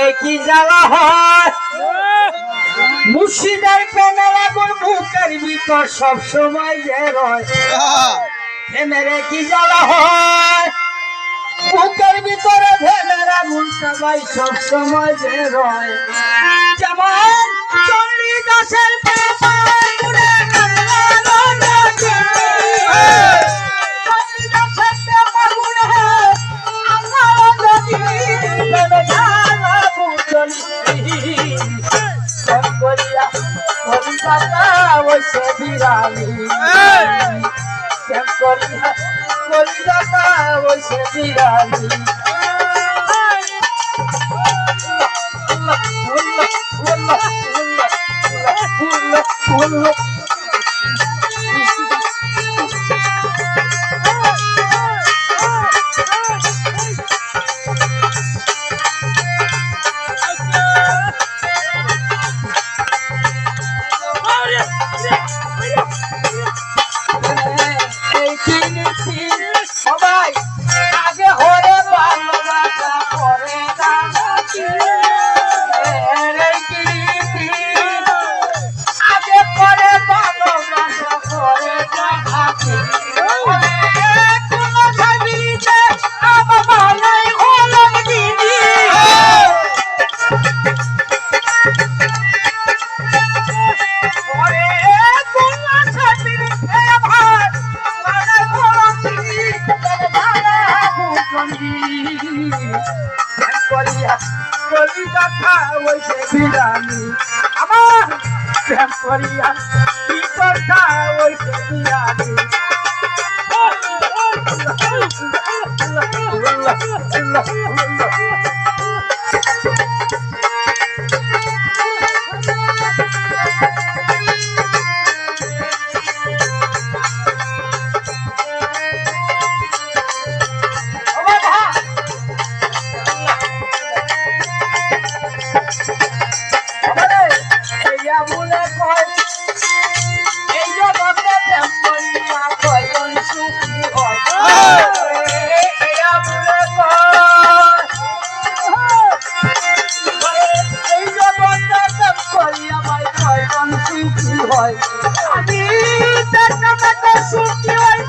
একই জ্বালা হয় মুর্শিদের প্রেমের আগুন বুকের ভিতর সব সময় যে রয় প্রেমের একই জ্বালা হয় বুকের ভিতরে প্রেমের আগুন সবাই সব সময় যে রয় যেমন চণ্ডীদাসের ওইসে বিরানি কলিদাতা ওইসে বিরানি সবাই আগে হরে ভালোবাসা করে আগে করে ভালোবাসা করে ভালোই হলাম দিদি কলিদাতা ওইসে বিরানি আমার প্রেম করিয়া কি কথা ওইসে বিরানি আমি সুখী হয়